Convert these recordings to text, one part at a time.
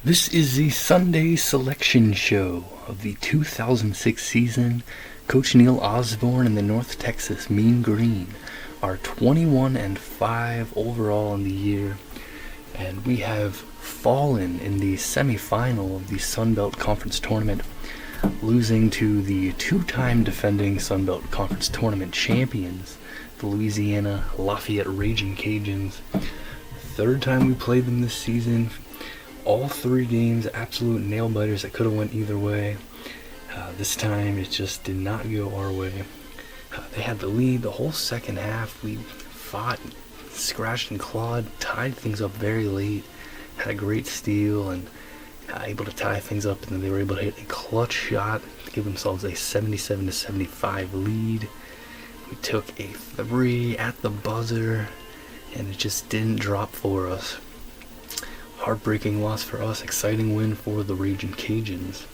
This is the Sunday selection show of the 2006 season. Coach Neil Osborne and the North Texas Mean Green are 21-5 overall in the year, and we have fallen in the semifinal of the Sun Belt Conference Tournament, losing to the two-time defending Sun Belt Conference Tournament champions, the Louisiana Lafayette Raging Cajuns. Third time we played them this season. All three games, absolute nail-biters that could have went either way. This time, it just did not go our way. They had the lead the whole second half. We fought, scratched and clawed, tied things up very late, had a great steal, and able to tie things up, and then they were able to hit a clutch shot to give themselves a 77-75 lead. We took a 3 at the buzzer, and it just didn't drop for us. Heartbreaking loss for us, exciting win for the Raging Cajuns,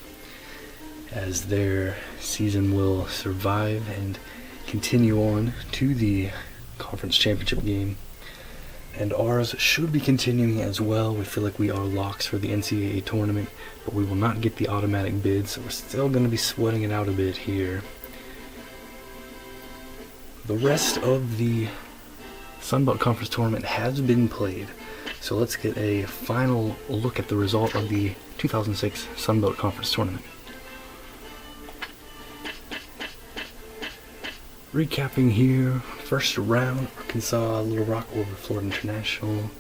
as their season will survive and continue on to the conference championship game. And ours should be continuing as well. We feel like we are locks for the NCAA tournament, but we will not get the automatic bid, so we're still going to be sweating it out a bit here. The rest of the Sun Belt Conference tournament has been played. So let's get a final look at the result of the 2006 Sun Belt Conference Tournament. Recapping here, first round, Arkansas Little Rock over Florida International,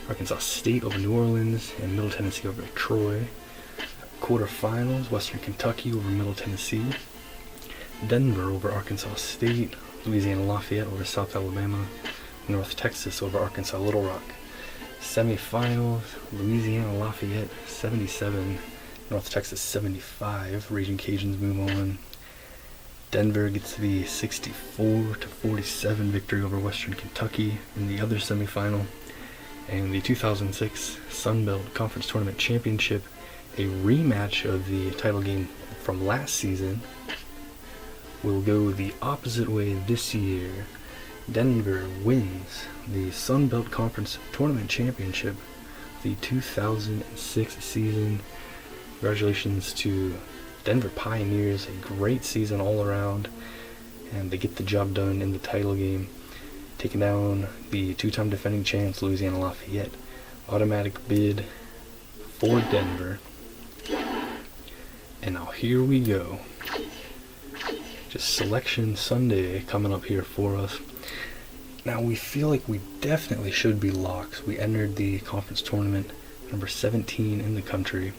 Arkansas State over New Orleans, and Middle Tennessee over Troy. Quarterfinals, Western Kentucky over Middle Tennessee, Denver over Arkansas State, Louisiana Lafayette over South Alabama, North Texas over Arkansas Little Rock. Semifinals, Louisiana Lafayette 77, North Texas 75. Raging Cajuns move on. Denver gets the 64-47 victory over Western Kentucky in the other semifinal. And the 2006 Sun Belt Conference Tournament Championship, a rematch of the title game from last season, will go the opposite way this year. Denver wins the Sun Belt Conference Tournament Championship, the 2006 season. Congratulations to Denver Pioneers, a great season all around, and they get the job done in the title game, taking down the two-time defending champs Louisiana Lafayette. Automatic bid for Denver. And now here we go. Just Selection Sunday coming up here for us. Now we feel like we definitely should be locks. We entered the conference tournament number 17 in the country.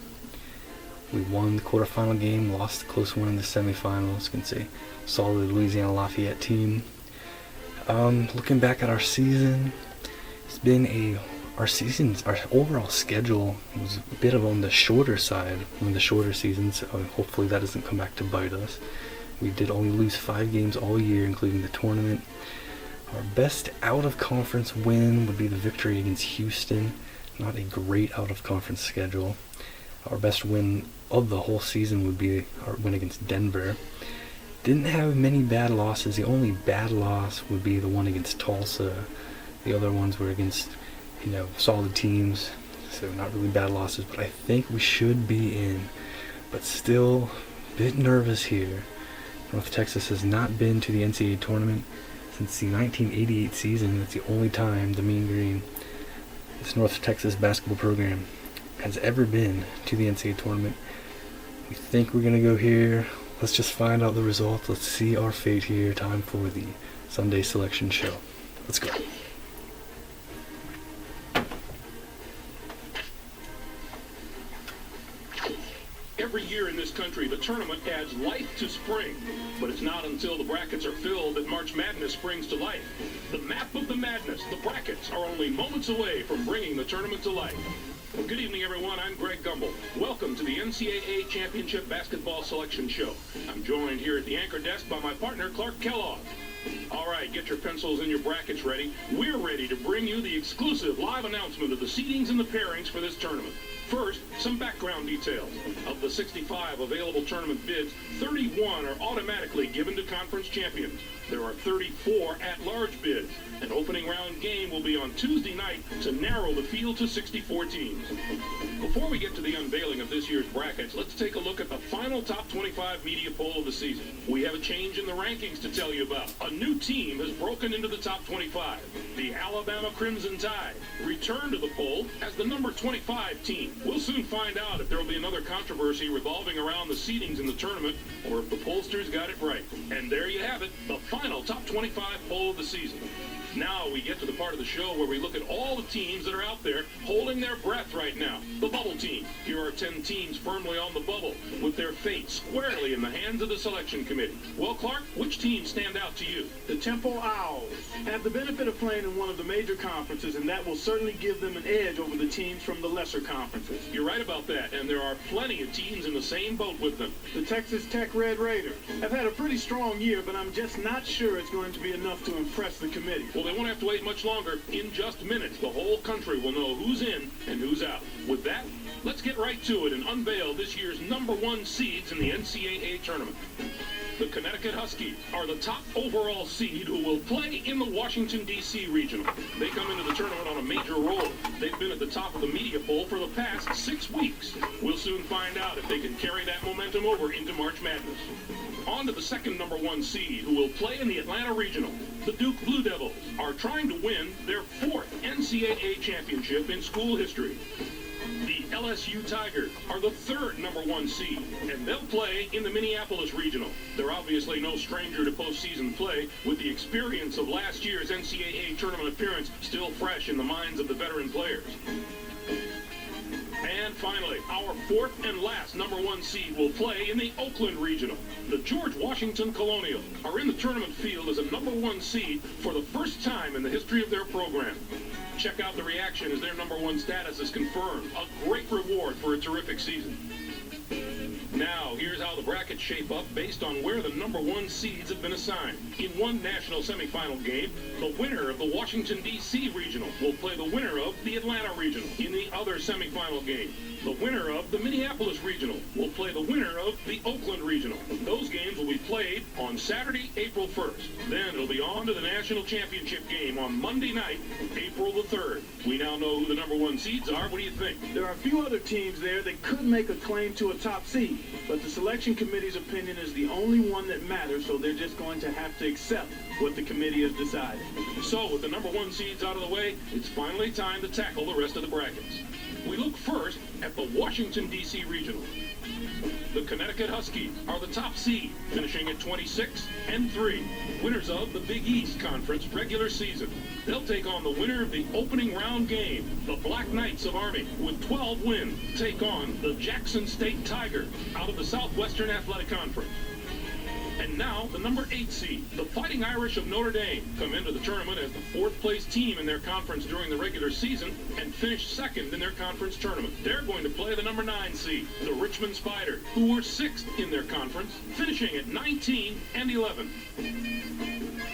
We won the quarterfinal game, lost the close one in the semifinals against a solid Louisiana Lafayette team. Looking back at our season, it's been our overall schedule was a bit on the shorter side, one of the shorter seasons. Hopefully that doesn't come back to bite us. We did only lose 5 games all year, including the tournament. Our best out-of-conference win would be the victory against Houston. Not a great out-of-conference schedule. Our best win of the whole season would be our win against Denver. Didn't have many bad losses. The only bad loss would be the one against Tulsa. The other ones were against, solid teams. So not really bad losses, but I think we should be in. But still, a bit nervous here. North Texas has not been to the NCAA tournament since the 1988 season. That's the only time the Mean Green, this North Texas basketball program, has ever been to the NCAA tournament. We think we're going to go here. Let's just find out the results. Let's see our fate here. Time for the Sunday selection show. Let's go. Every year in this country, the tournament adds life to spring. But it's not until the brackets are filled that March Madness springs to life. The map of the madness, the brackets, are only moments away from bringing the tournament to life. Well, good evening, everyone. I'm Greg Gumbel. Welcome to the NCAA Championship Basketball Selection Show. I'm joined here at the anchor desk by my partner, Clark Kellogg. All right, get your pencils and your brackets ready. We're ready to bring you the exclusive live announcement of the seedings and the pairings for this tournament. First, some background details. Of the 65 available tournament bids, 31 are automatically given to conference champions. There are 34 at-large bids. An opening round game will be on Tuesday night to narrow the field to 64 teams. Before we get to the unveiling of this year's brackets, let's take a look at the final top 25 media poll of the season. We have a change in the rankings to tell you about. A new team has broken into the top 25. The Alabama Crimson Tide return to the poll as the number 25 team. We'll soon find out if there will be another controversy revolving around the seedings in the tournament or if the pollsters got it right. And there you have it, the final top 25 poll of the season. Now we get to the part of the show where we look at all the teams that are out there holding their breath right now. The bubble team. Here are 10 teams firmly on the bubble with their fate squarely in the hands of the selection committee. Well, Clark, which teams stand out to you? The Temple Owls have the benefit of playing in one of the major conferences, and that will certainly give them an edge over the teams from the lesser conferences. You're right about that, and there are plenty of teams in the same boat with them. The Texas Tech Red Raiders have had a pretty strong year, but I'm just not sure it's going to be enough to impress the committee. Well, they won't have to wait much longer. In just minutes, the whole country will know who's in and who's out. With that, let's get right to it and unveil this year's number one seeds in the NCAA tournament. The Connecticut Huskies are the top overall seed who will play in the Washington, D.C. regional. They come into the tournament on a major roll. They've been at the top of the media poll for the past 6 weeks. We'll soon find out if they can carry that momentum over into March Madness. On to the second number one seed who will play in the Atlanta Regional. The Duke Blue Devils are trying to win their fourth NCAA championship in school history. The LSU Tigers are the third number one seed, and they'll play in the Minneapolis Regional. They're obviously no stranger to postseason play, with the experience of last year's NCAA tournament appearance still fresh in the minds of the veteran players. And finally, our fourth and last number one seed will play in the Oakland Regional. The George Washington Colonials are in the tournament field as a number one seed for the first time in the history of their program. Check out the reaction as their number one status is confirmed. A great reward for a terrific season. Now, here's how the brackets shape up based on where the number one seeds have been assigned. In one national semifinal game, the winner of the Washington, D.C. Regional will play the winner of the Atlanta Regional. In the other semifinal game, the winner of the Minneapolis Regional will play the winner of the Oakland Regional. Those games will be played on Saturday, April 1st. Then it'll be on to the national championship game on Monday night, April the 3rd. We now know who the number one seeds are. What do you think? There are a few other teams there that could make a claim to a top seed, but the selection committee's opinion is the only one that matters, so they're just going to have to accept what the committee has decided. So, with the number one seeds out of the way, it's finally time to tackle the rest of the brackets. We look first at the Washington, D.C. Regional. The Connecticut Huskies are the top seed, finishing at 26-3, winners of the Big East Conference regular season. They'll take on the winner of the opening round game, the Black Knights of Army, with 12 wins, take on the Jackson State Tigers out of the Southwestern Athletic Conference. And now, the number 8 seed, the Fighting Irish of Notre Dame, come into the tournament as the fourth-place team in their conference during the regular season and finish second in their conference tournament. They're going to play the number 9 seed, the Richmond Spiders, who were 6th in their conference, finishing at 19-11.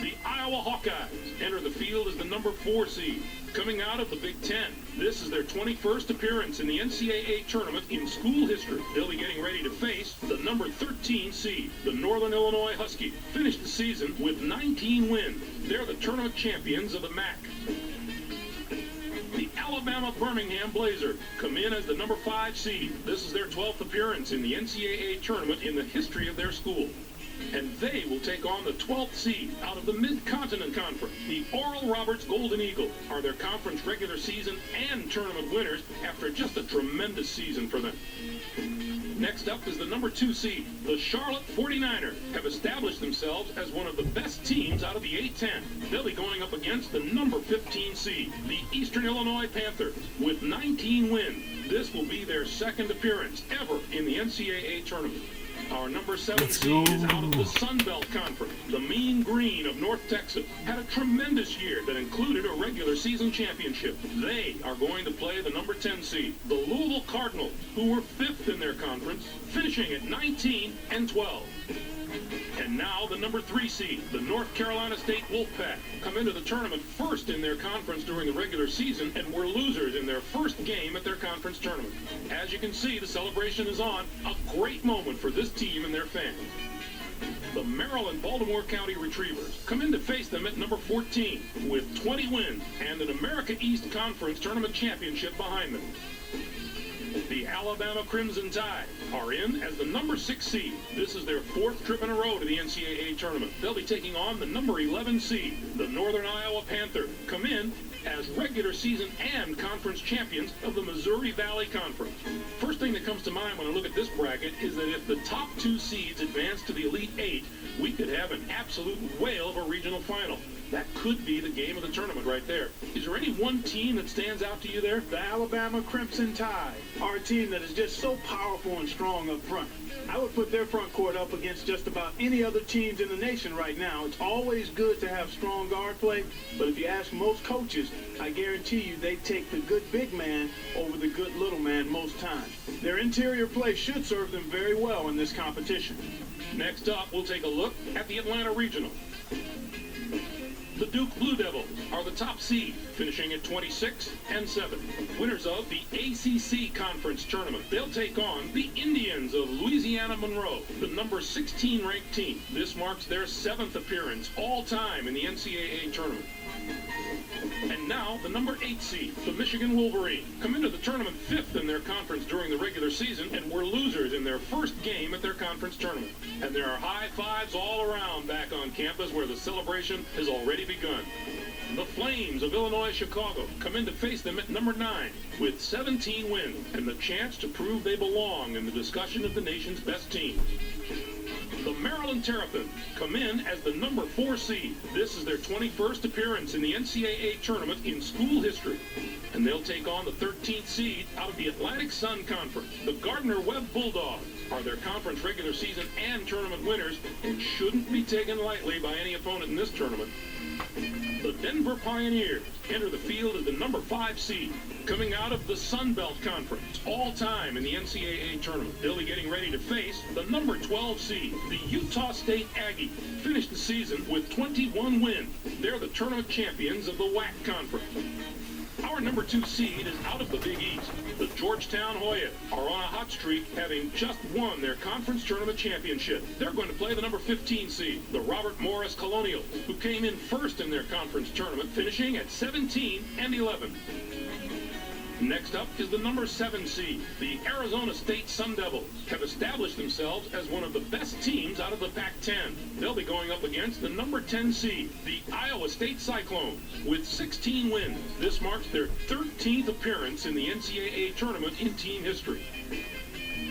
The Iowa Hawkeyes enter the field as the number 4 seed, coming out of the Big Ten. This is their 21st appearance in the NCAA tournament in school history. They'll be getting ready to face the number 13 seed, the Northern Illinois Huskies. Finished the season with 19 wins. They're the tournament champions of the MAC. The Alabama Birmingham Blazers come in as the number 5 seed. This is their 12th appearance in the NCAA tournament in the history of their school. And they will take on the 12th seed out of the Mid-Continent Conference. The Oral Roberts Golden Eagles are their conference regular season and tournament winners after just a tremendous season for them. Next up is the number 2 seed. The Charlotte 49ers have established themselves as one of the best teams out of the A-10. They'll be going up against the number 15 seed, the Eastern Illinois Panthers, with 19 wins. This will be their second appearance ever in the NCAA tournament. Our number 7 seed is out of the Sun Belt Conference. The Mean Green of North Texas had a tremendous year that included a regular season championship. They are going to play the number 10 seed, the Louisville Cardinals, who were 5th in their conference, finishing at 19-12. And now the number 3 seed, the North Carolina State Wolfpack, come into the tournament first in their conference during the regular season and were losers in their first game at their conference tournament. As you can see, the celebration is on. A great moment for this team and their fans. The Maryland-Baltimore County Retrievers come in to face them at number 14 with 20 wins and an America East Conference tournament championship behind them. Alabama Crimson Tide are in as the number 6 seed. This is their 4th trip in a row to the NCAA tournament. They'll be taking on the number 11 seed, the Northern Iowa Panther, come in as regular season and conference champions of the Missouri Valley Conference. First thing that comes to mind when I look at this bracket is that if the top 2 seeds advance to the Elite 8, we could have an absolute whale of a regional final. That could be the game of the tournament right there. Is there any one team that stands out to you there? The Alabama Crimson Tide are a team that is just so powerful and strong up front. I would put their front court up against just about any other teams in the nation right now. It's always good to have strong guard play, but if you ask most coaches, I guarantee you they take the good big man over the good little man most times. Their interior play should serve them very well in this competition. Next up, we'll take a look at the Atlanta Regional. The Duke Blue Devils are the top seed, finishing at 26-7. Winners of the ACC Conference Tournament. They'll take on the Indians of Louisiana Monroe, the number 16 ranked team. This marks their 7th appearance all time in the NCAA tournament. And now, the number 8 seed, the Michigan Wolverine, come into the tournament 5th in their conference during the regular season and were losers in their first game at their conference tournament. And there are high fives all around back on campus where the celebration has already begun. The Flames of Illinois Chicago come in to face them at number 9 with 17 wins and the chance to prove they belong in the discussion of the nation's best teams. The Maryland Terrapins come in as the number 4 seed. This is their 21st appearance in the NCAA tournament in school history. And they'll take on the 13th seed out of the Atlantic Sun Conference. The Gardner-Webb Bulldogs are their conference regular season and tournament winners and shouldn't be taken lightly by any opponent in this tournament. The Denver Pioneers enter the field as the number 5 seed, coming out of the Sun Belt Conference, all-time in the NCAA tournament. They'll be getting ready to face the number 12 seed, the Utah State Aggies. Finished the season with 21 wins. They're the tournament champions of the WAC Conference. Our number 2 seed is out of the Big East. The Georgetown Hoyas are on a hot streak, having just won their conference tournament championship. They're going to play the number 15 seed, the Robert Morris Colonials, who came in first in their conference tournament, finishing at 17-11. Next up is the number 7 seed. The Arizona State Sun Devils have established themselves as one of the best teams out of the Pac-10. They'll be going up against the number 10 seed, the Iowa State Cyclones, with 16 wins. This marks their 13th appearance in the NCAA tournament in team history.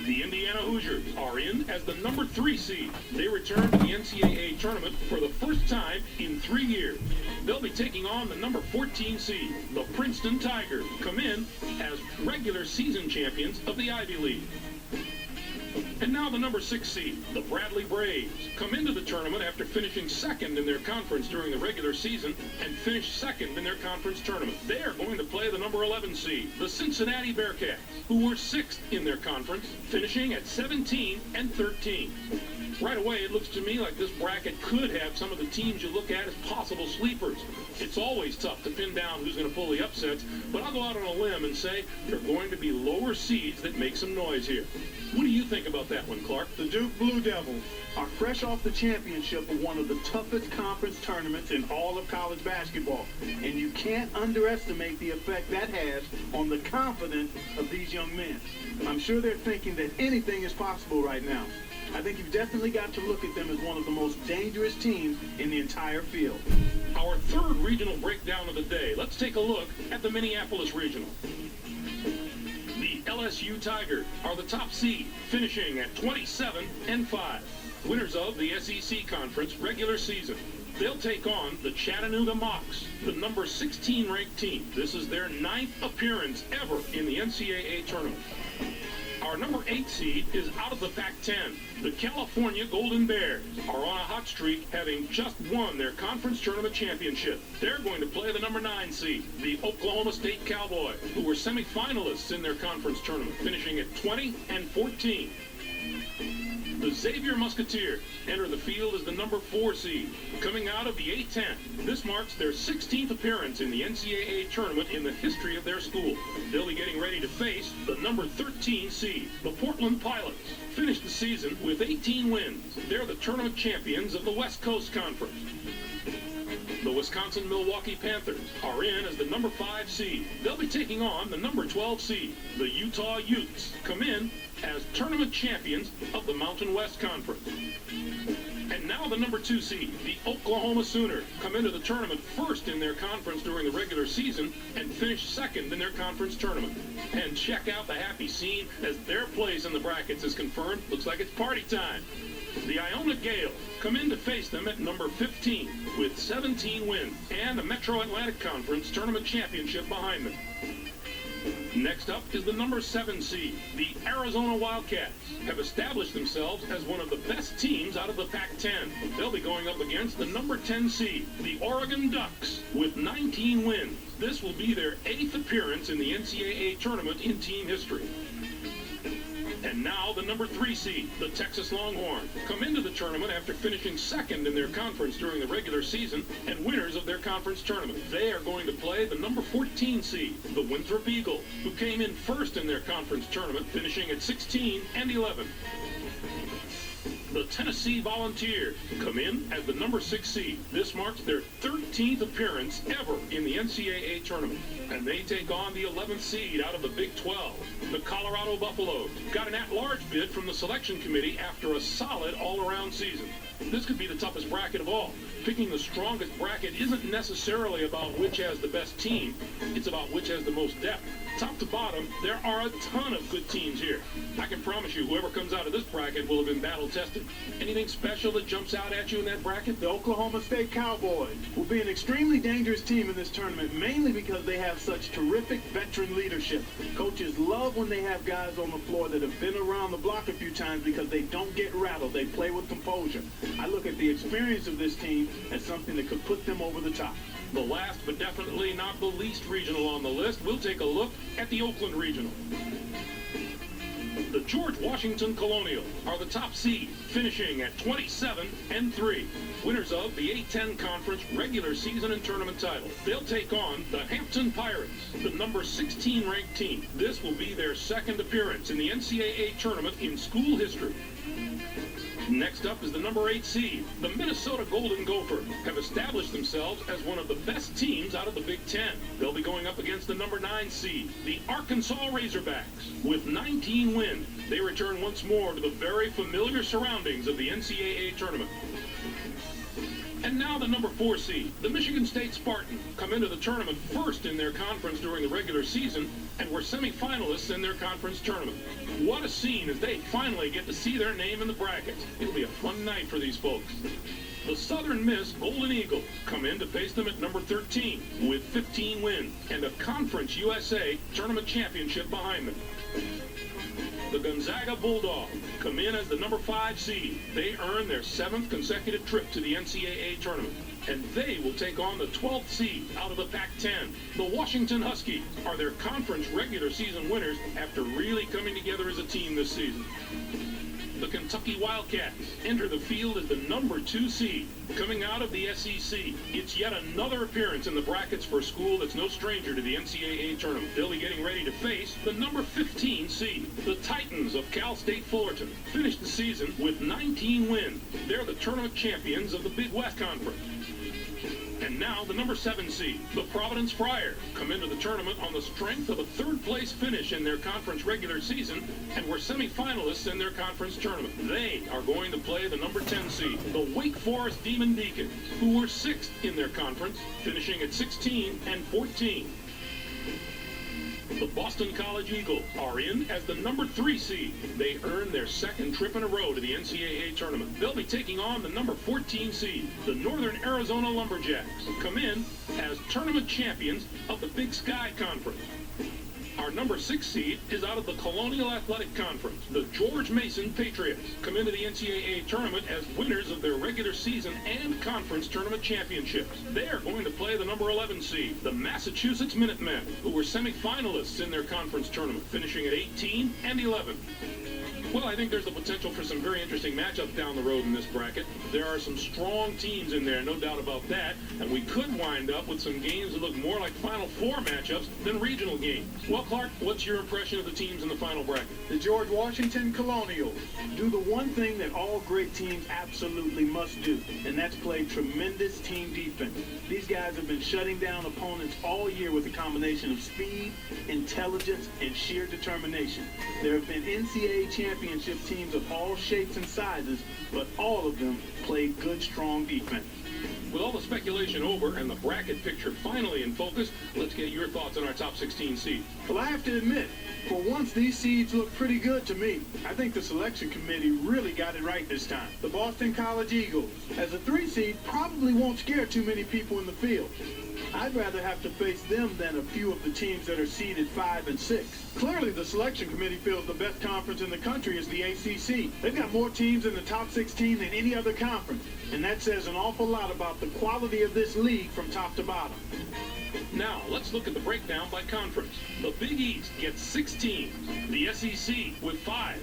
The Indiana Hoosiers are in as the number 3 seed. They return to the NCAA tournament for the first time in 3 years. They'll be taking on the number 14 seed, the Princeton Tigers, come in as regular season champions of the Ivy League. And now the number 6 seed, the Bradley Braves, come into the tournament after finishing 2nd in their conference during the regular season and finished 2nd in their conference tournament. They are going to play the number 11 seed, the Cincinnati Bearcats, who were 6th in their conference, finishing at 17-13. Right away, it looks to me like this bracket could have some of the teams you look at as possible sleepers. It's always tough to pin down who's going to pull the upsets, but I'll go out on a limb and say there are going to be lower seeds that make some noise here. What do you think about that one, Clark? The Duke Blue Devils are fresh off the championship of one of the toughest conference tournaments in all of college basketball. And you can't underestimate the effect that has on the confidence of these young men. I'm sure they're thinking that anything is possible right now. I think you've definitely got to look at them as one of the most dangerous teams in the entire field. Our third regional breakdown of the day. Let's take a look at the Minneapolis Regional. The LSU Tigers are the top seed, finishing at 27-5. Winners of the SEC Conference regular season. They'll take on the Chattanooga Mocs, the number 16 ranked team. This is their 9th appearance ever in the NCAA tournament. Our number 8 seed is out of the Pac-10. The California Golden Bears are on a hot streak, having just won their conference tournament championship. They're going to play the number 9 seed, the Oklahoma State Cowboys, who were semifinalists in their conference tournament, finishing at 20-14. The Xavier Musketeers enter the field as the number 4 seed, coming out of the A-10. This marks their 16th appearance in the NCAA tournament in the history of their school. They'll be getting ready to face the number 13 seed, the Portland Pilots. Finished the season with 18 wins. They're the tournament champions of the West Coast Conference. The Wisconsin Milwaukee Panthers are in as the number 5 seed. They'll be taking on the number 12 seed. The Utah Utes come in as tournament champions of the Mountain West Conference. And now the number 2 seed, the Oklahoma Sooners, come into the tournament first in their conference during the regular season and finish second in their conference tournament. And check out the happy scene as their place in the brackets is confirmed. Looks like it's party time. The Iona Gales come in to face them at number 15 with 17 wins and a Metro Atlantic Conference tournament championship behind them. Next up is the number 7 seed. The Arizona Wildcats have established themselves as one of the best teams out of the Pac-10. They'll be going up against the number 10 seed, the Oregon Ducks, with 19 wins. This will be their 8th appearance in the NCAA tournament in team history. And now the number 3 seed, the Texas Longhorns, come into the tournament after finishing second in their conference during the regular season and winners of their conference tournament. They are going to play the number 14 seed, the Winthrop Eagles, who came in first in their conference tournament, finishing at 16 and 11. The Tennessee Volunteers come in as the number 6 seed. This marks their 13th appearance ever in the NCAA tournament. And they take on the 11th seed out of the Big 12. The Colorado Buffaloes got an at-large bid from the selection committee after a solid all-around season. This could be the toughest bracket of all. Picking the strongest bracket isn't necessarily about which has the best team. It's about which has the most depth. Top to bottom, there are a ton of good teams here. I can promise you, whoever comes out of this bracket will have been battle-tested. Anything special that jumps out at you in that bracket? The Oklahoma State Cowboys will be an extremely dangerous team in this tournament, mainly because they have such terrific veteran leadership. Coaches love when they have guys on the floor that have been around the block a few times because they don't get rattled. They play with composure. I look at the experience of this team as something that could put them over the top. The last but definitely not the least regional on the list, we'll take a look at the Oakland Regional. The George Washington Colonials are the top seed, finishing at 27 and 3. Winners of the A-10 Conference regular season and tournament title. They'll take on the Hampton Pirates, the number 16 ranked team. This will be their second appearance in the NCAA tournament in school history. Next up is the number 8 seed. The Minnesota Golden Gophers have established themselves as one of the best teams out of the Big Ten. They'll be going up against the number 9 seed, the Arkansas Razorbacks. With 19 wins, they return once more to the very familiar surroundings of the NCAA tournament. And now the number 4 seed, the Michigan State Spartans, come into the tournament first in their conference during the regular season and were semifinalists in their conference tournament. What a scene as they finally get to see their name in the brackets. It'll be a fun night for these folks. The Southern Miss Golden Eagles come in to face them at number 13 with 15 wins and a Conference USA tournament championship behind them. The Gonzaga Bulldogs come in as the number 5 seed. They earn their 7th consecutive trip to the NCAA tournament, and they will take on the 12th seed out of the Pac-10. The Washington Huskies are their conference regular season winners after really coming together as a team this season. The Kentucky Wildcats enter the field as the number 2 seed. Coming out of the SEC, it's yet another appearance in the brackets for a school that's no stranger to the NCAA tournament. They'll be getting ready to face the number 15 seed. The Titans of Cal State Fullerton finished the season with 19 wins. They're the tournament champions of the Big West Conference. And now the number 7 seed, the Providence Friars, come into the tournament on the strength of a 3rd place finish in their conference regular season and were semifinalists in their conference tournament. They are going to play the number 10 seed, the Wake Forest Demon Deacons, who were 6th in their conference, finishing at 16 and 14. The Boston College Eagles are in as the number 3 seed. They earned their 2nd trip in a row to the NCAA tournament. They'll be taking on the number 14 seed. The Northern Arizona Lumberjacks come in as tournament champions of the Big Sky Conference. Our number 6 seed is out of the Colonial Athletic Conference. The George Mason Patriots come into the NCAA tournament as winners of their regular season and conference tournament championships. They are going to play the number 11 seed, the Massachusetts Minutemen, who were semifinalists in their conference tournament, finishing at 18 and 11. Well, I think there's the potential for some very interesting matchups down the road in this bracket. There are some strong teams in there, no doubt about that, and we could wind up with some games that look more like Final Four matchups than regional games. Well, Clark, what's your impression of the teams in the final bracket? The George Washington Colonials do the one thing that all great teams absolutely must do, and that's play tremendous team defense. These guys have been shutting down opponents all year with a combination of speed, intelligence, and sheer determination. There have been NCAA championship teams of all shapes and sizes, but all of them played good, strong defense. With all the speculation over and the bracket picture finally in focus, let's get your thoughts on our top 16 seeds. Well, I have to admit, for once, these seeds look pretty good to me. I think the selection committee really got it right this time. The Boston College Eagles, as a 3 seed, probably won't scare too many people in the field. I'd rather have to face them than a few of the teams that are seeded 5 and 6. Clearly, the selection committee feels the best conference in the country is the ACC. They've got more teams in the top 16 than any other conference, and that says an awful lot about the quality of this league from top to bottom. Now, let's look at the breakdown by conference. The Big East gets 6 teams. The SEC with 5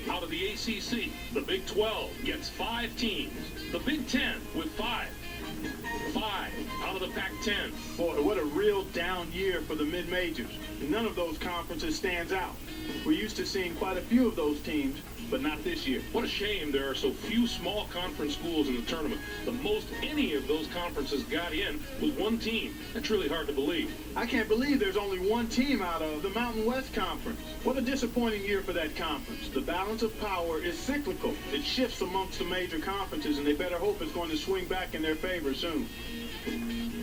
out of the ACC. The Big 12 gets 5 teams. The Big 10 with 5 out of the Pac-10. Boy, what a real down year for the mid-majors. None of those conferences stands out. We're used to seeing quite a few of those teams, but not this year. What a shame there are so few small conference schools in the tournament. The most any of those conferences got in was 1 team. That's really hard to believe. I can't believe there's only 1 team out of the Mountain West Conference. What a disappointing year for that conference. The balance of power is cyclical. It shifts amongst the major conferences, and they better hope it's going to swing back in their favor soon.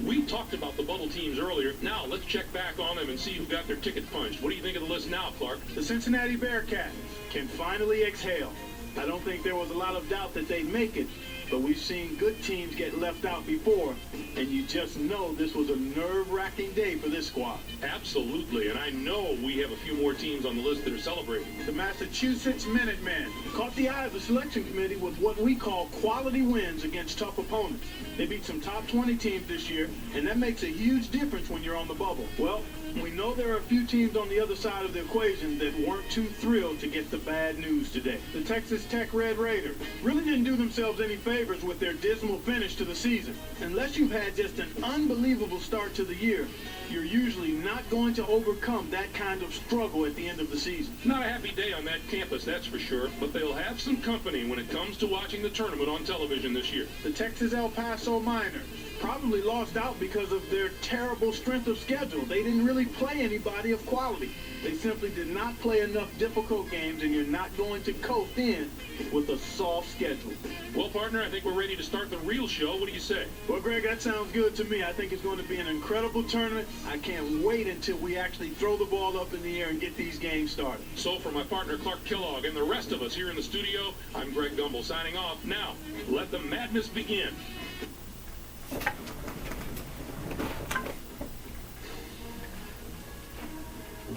We talked about the bubble teams earlier. Now let's check back on them and see who got their ticket punched. What do you think of the list now, Clark? The Cincinnati Bearcats can finally exhale. I don't think there was a lot of doubt that they'd make it, but we've seen good teams get left out before, and you just know this was a nerve-wracking day for this squad. Absolutely, and I know we have a few more teams on the list that are celebrating. The Massachusetts Minutemen caught the eye of the selection committee with what we call quality wins against tough opponents. They beat some top 20 teams this year, and that makes a huge difference when you're on the bubble. Well, we know there are a few teams on the other side of the equation that weren't too thrilled to get the bad news today. The Texas Tech Red Raiders really didn't do themselves any favors with their dismal finish to the season. Unless you've had just an unbelievable start to the year, you're usually not going to overcome that kind of struggle at the end of the season. Not a happy day on that campus, that's for sure, but they'll have some company when it comes to watching the tournament on television this year. The Texas El Paso Miners probably lost out because of their terrible strength of schedule. They didn't really play anybody of quality. They simply did not play enough difficult games, and you're not going to coast in with a soft schedule. Well, partner, I think we're ready to start the real show. What do you say? Well, Greg, that sounds good to me. I think it's going to be an incredible tournament. I can't wait until we actually throw the ball up in the air and get these games started. So for my partner, Clark Kellogg, and the rest of us here in the studio, I'm Greg Gumbel signing off. Now, let the madness begin.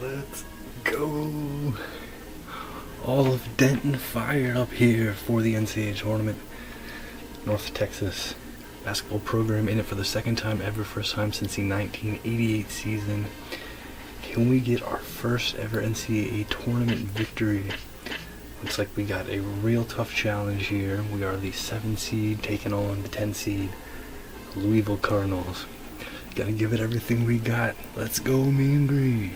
Let's go. All of Denton fired up here for the NCAA tournament. North Texas basketball program in it for the second time ever, first time since the 1988 season. Can we get our first ever NCAA tournament victory? Looks like we got a real tough challenge here. We are the 7 seed taking on the 10 seed Louisville Cardinals. Gotta give it everything we got. Let's go, Mean Green.